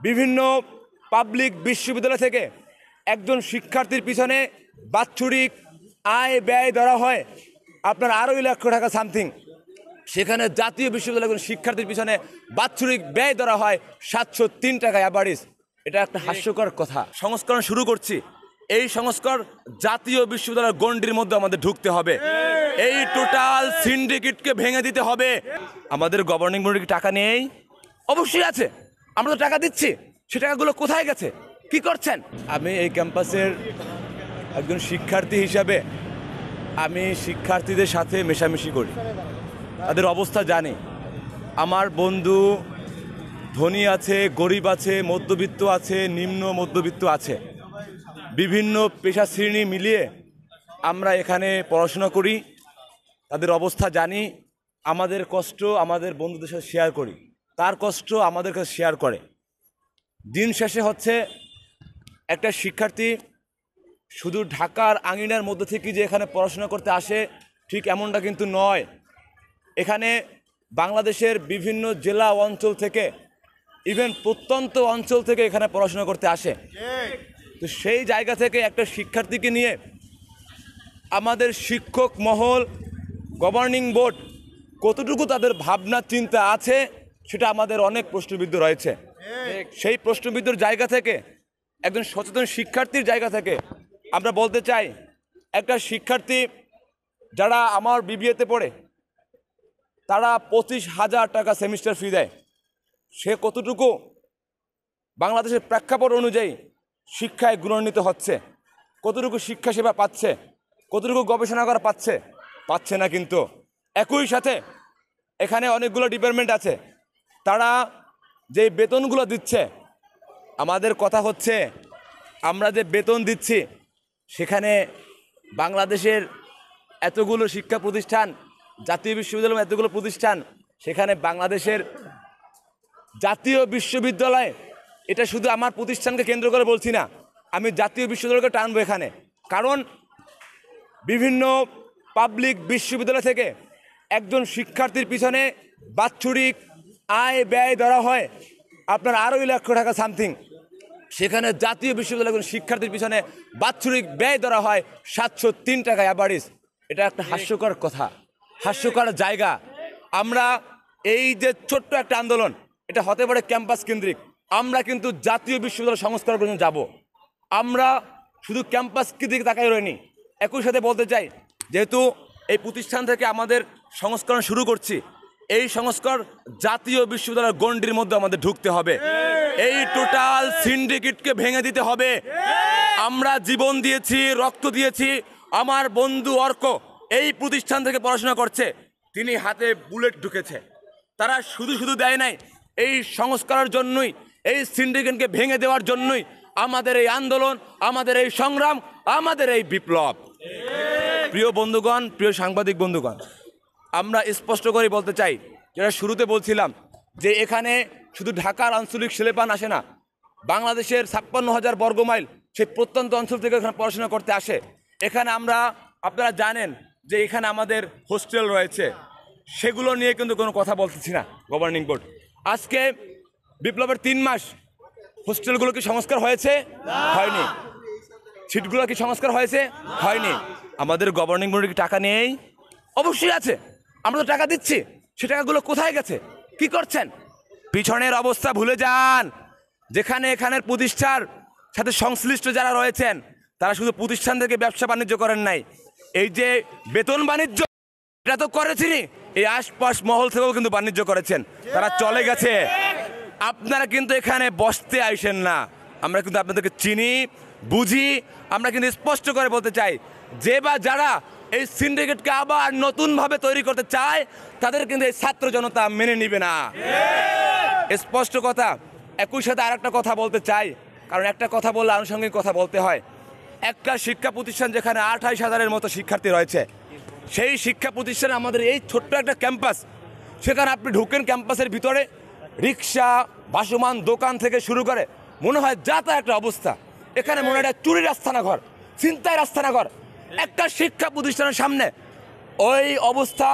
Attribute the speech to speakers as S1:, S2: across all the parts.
S1: বিভিন্ন পাবলিক বিশ্ববিদ্যালয় থেকে একজন শিক্ষার্থীর পিছনে বাৎসরিক আয় ব্যয় ধরা হয় আপনার 2.5 লক্ষ টাকা সামথিং। সেখানে জাতীয় বিশ্ববিদ্যালয়ের একজন শিক্ষার্থীর পিছনে বাৎসরিক ব্যয় ধরা হয় 703 টাকা অ্যাভারেজ। এটা একটা হাস্যকর কথা। সংস্করণ শুরু করছি। এই সংস্কার জাতীয় বিশ্ববিদ্যালয়ের গণ্ডির মধ্যে আমাদের ঢুকতে হবে। এই টোটাল সিন্ডিকেটকে ভেঙে দিতে হবে। আমাদের গভর্নিং বডির টাকা নেই, অবশ্যই আছে, আমরা তো টাকা দিচ্ছি, সে টাকাগুলো কোথায় গেছে, কি করছেন? আমি এই ক্যাম্পাসের একজন শিক্ষার্থী হিসাবে আমি শিক্ষার্থীদের সাথে মেশামেশি করি, তাদের অবস্থা জানি। আমার বন্ধু ধনী আছে, গরিব আছে, মধ্যবিত্ত আছে, নিম্ন মধ্যবিত্ত আছে, বিভিন্ন পেশা শ্রেণী মিলিয়ে আমরা এখানে পড়াশোনা করি, তাদের অবস্থা জানি। আমাদের কষ্ট আমাদের বন্ধুদের সাথে শেয়ার করি, তার কষ্ট আমাদের কাছে শেয়ার করে। দিন শেষে হচ্ছে একটা শিক্ষার্থী শুধু ঢাকার আঙিনার মধ্যে থেকে যে এখানে পড়াশোনা করতে আসে ঠিক এমনটা কিন্তু নয়। এখানে বাংলাদেশের বিভিন্ন জেলা অঞ্চল থেকে, ইভেন প্রত্যন্ত অঞ্চল থেকে এখানে পড়াশোনা করতে আসে। তো সেই জায়গা থেকে একটা শিক্ষার্থীকে নিয়ে আমাদের শিক্ষক মহল, গভর্নিং বোর্ড কতটুকু তাদের ভাবনা চিন্তা আছে সেটা আমাদের অনেক প্রশ্নবিদ্ধ রয়েছে। সেই প্রশ্নবিদ্ধর জায়গা থেকে, একজন সচেতন শিক্ষার্থীর জায়গা থেকে আমরা বলতে চাই, একটা শিক্ষার্থী যারা আমার বিবিএতে পড়ে তারা 25,000 টাকা সেমিস্টার ফি দেয়। সে কতটুকু বাংলাদেশের প্রেক্ষাপট অনুযায়ী শিক্ষায় গুণান্বিত হচ্ছে, কতটুকু শিক্ষা সেবা পাচ্ছে, কতটুকু গবেষণাগার পাচ্ছে না। কিন্তু একই সাথে এখানে অনেকগুলো ডিপার্টমেন্ট আছে, তারা যে বেতনগুলো দিচ্ছে, আমাদের কথা হচ্ছে আমরা যে বেতন দিচ্ছি সেখানে বাংলাদেশের এতগুলো শিক্ষা প্রতিষ্ঠান, জাতীয় বিশ্ববিদ্যালয় এতগুলো প্রতিষ্ঠান, সেখানে বাংলাদেশের জাতীয় বিশ্ববিদ্যালয়, এটা শুধু আমার প্রতিষ্ঠানকে কেন্দ্র করে বলছি না, আমি জাতীয় বিশ্ববিদ্যালয়কে টানবো এখানে। কারণ বিভিন্ন পাবলিক বিশ্ববিদ্যালয় থেকে একজন শিক্ষার্থীর পিছনে বাৎসরিক আয় ব্যয় ধরা হয় আপনার 2.5 লক্ষ টাকা সামথিং। সেখানে জাতীয় বিশ্ববিদ্যালয়ের একজন শিক্ষার্থীর পিছনে বাৎসরিক ব্যয় ধরা হয় 703 টাকা অ্যাভারেজ। এটা একটা হাস্যকর কথা, হাস্যকর জায়গা। আমরা এই যে ছোট্ট একটা আন্দোলন, এটা হতে পারে ক্যাম্পাস কেন্দ্রিক, আমরা কিন্তু জাতীয় বিশ্ববিদ্যালয় সংস্কারের জন্য যাব। আমরা শুধু ক্যাম্পাস দিকে তাকাই রইনি। একই সাথে বলতে চাই, যেহেতু এই প্রতিষ্ঠান থেকে আমাদের সংস্করণ শুরু করছি, এই সংস্কার জাতীয় বিশ্ববিদ্যালয়ের গণ্ডির মধ্যে আমাদের ঢুকতে হবে। এই টোটাল সিন্ডিকেটকে ভেঙে দিতে হবে। আমরা জীবন দিয়েছি, রক্ত দিয়েছি। আমার বন্ধু অর্ক এই প্রতিষ্ঠান থেকে পড়াশোনা করছে, তিনি হাতে বুলেট ঢুকেছে। তারা শুধু দেয় নাই, এই সংস্কারের জন্যই, এই সিন্ডিকেটকে ভেঙে দেওয়ার জন্যই আমাদের এই আন্দোলন, আমাদের এই সংগ্রাম, আমাদের এই বিপ্লব। প্রিয় বন্ধুগণ, প্রিয় সাংবাদিক বন্ধুগণ, আমরা স্পষ্ট করে বলতে চাই, যেটা শুরুতে বলছিলাম, যে এখানে শুধু ঢাকার আঞ্চলিক ছেলেপান আসে না, বাংলাদেশের 56,000 বর্গমাইল সেই প্রত্যন্ত অঞ্চল থেকে এখানে পড়াশোনা করতে আসে। এখানে আপনারা জানেন যে এখানে আমাদের হোস্টেল রয়েছে, সেগুলো নিয়ে কিন্তু কোনো কথা বলতেছি না গভর্নিং বোর্ড। আজকে বিপ্লবের 3 মাস, হোস্টেলগুলো কি সংস্কার হয়েছে? হয়নি। সিটগুলো কি সংস্কার হয়েছে? হয়নি। আমাদের গভর্নিং বোর্ডের কি টাকা নেই? অবশ্যই আছে, আমরা তো টাকা দিচ্ছি, সে টাকাগুলো কোথায় গেছে, কি করছেন? পিছনের অবস্থা ভুলে যান। যেখানে এখানের প্রতিষ্ঠার সাথে সংশ্লিষ্ট যারা রয়েছেন, তারা শুধু প্রতিষ্ঠান থেকে ব্যবসা বাণিজ্য করেন নাই, এই যে বেতন বাণিজ্য এটা তো করেছেনই, এই আশপাশ মহল থেকেও কিন্তু বাণিজ্য করেছেন, তারা চলে গেছে। আপনারা কিন্তু এখানে বসতে আইসেন না, আমরা কিন্তু আপনাদেরকে চিনি, বুঝি। আমরা কিন্তু স্পষ্ট করে বলতে চাই, যে বা যারা এই সিন্ডিকেটকে আবার নতুনভাবে তৈরি করতে চায়, তাদের কিন্তু এই ছাত্র জনতা মেনে নিবে না, স্পষ্ট কথা। একই সাথে আর একটা কথা বলতে চাই, কারণ একটা কথা বললে আনুষঙ্গিক কথা বলতে হয়। একটা শিক্ষা প্রতিষ্ঠান যেখানে 28,000-এর মতো শিক্ষার্থী রয়েছে, সেই শিক্ষা প্রতিষ্ঠানে আমাদের এই ছোট্ট একটা ক্যাম্পাস, সেখানে আপনি ঢুকেন ক্যাম্পাসের ভিতরে, রিক্সা, ভাসমান দোকান থেকে শুরু করে মনে হয় যাতা একটা অবস্থা। এখানে মনে হয় চুরির আস্তানাঘর, ছিনতাইয়ের আস্তানাঘর। একটা শিক্ষা প্রতিষ্ঠানের সামনে ওই অবস্থা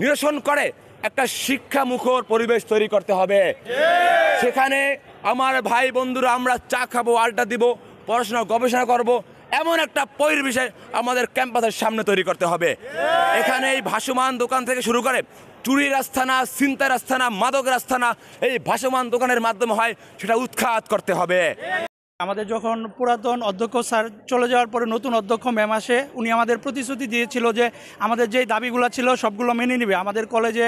S1: নিরসন করে একটা শিক্ষা মুখর পরিবেশ তৈরি করতে হবে। সেখানে আমার ভাই বন্ধুরা আমরা চা খাবো, আড্ডা দিব, পড়াশোনা গবেষণা করব, এমন একটা পরিবেশে আমাদের ক্যাম্পাসের সামনে তৈরি করতে হবে। এখানে এই ভাসমান দোকান থেকে শুরু করে চুরির আস্থানা, ছিনতাইয়ের আস্থানা, মাদকের আস্থানা এই ভাসমান দোকানের মাধ্যমে হয়, সেটা উৎখাত করতে হবে।
S2: আমাদের যখন পুরাতন অধ্যক্ষ স্যার চলে যাওয়ার পরে নতুন অধ্যক্ষ ম্যাম আসে, উনি আমাদের প্রতিশ্রুতি দিয়েছিল যে আমাদের যেই দাবিগুলো ছিল সবগুলো মেনে নেবে। আমাদের কলেজে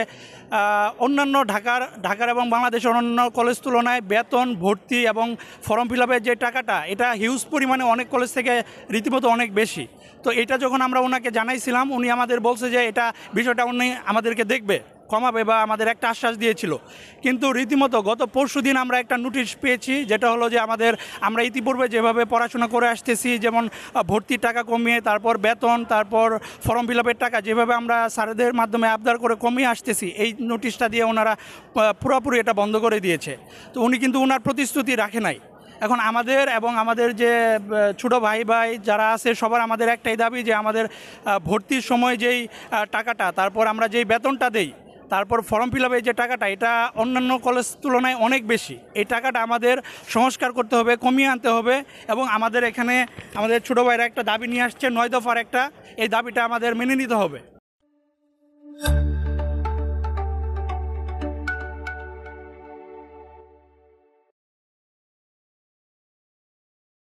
S2: অন্যান্য ঢাকার এবং বাংলাদেশের অন্যান্য কলেজ তুলনায় বেতন, ভর্তি এবং ফর্ম ফিল আপের যে টাকাটা, এটা হিউজ পরিমাণে অনেক কলেজ থেকে রীতিমতো অনেক বেশি। তো এটা যখন আমরা ওনাকে জানাইছিলাম, উনি আমাদের বলছে যে এটা বিষয়টা উনি আমাদেরকে দেখবে, কমাবে বা আমাদের একটা আশ্বাস দিয়েছিল। কিন্তু রীতিমতো গত পরশুদিন আমরা একটা নোটিশ পেয়েছি, যেটা হলো যে আমরা ইতিপূর্বে যেভাবে পড়াশোনা করে আসতেছি, যেমন ভর্তির টাকা কমিয়ে, তারপর বেতন, তারপর ফর্ম ফিল আপের টাকা যেভাবে আমরা স্যারদের মাধ্যমে আবদার করে কমিয়ে আসতেছি, এই নোটিশটা দিয়ে ওনারা পুরোপুরি এটা বন্ধ করে দিয়েছে। তো উনি কিন্তু ওনার প্রতিশ্রুতি রাখে নাই। এখন আমাদের এবং আমাদের যে ছোটো ভাই যারা আছে সবার আমাদের একটাই দাবি যে আমাদের ভর্তির সময় যেই টাকাটা, তারপর আমরা যেই বেতনটা দেই, তারপর ফর্ম ফিল আপের যে টাকাটা, এটা অন্যান্য কলেজ তুলনায় অনেক বেশি। এই টাকাটা আমাদের সংস্কার করতে হবে, কমিয়ে আনতে হবে। এবং আমাদের এখানে আমাদের ছোটো ভাইরা একটা দাবি নিয়ে আসছে, 9 দফার একটা, এই দাবিটা আমাদের মেনে নিতে হবে।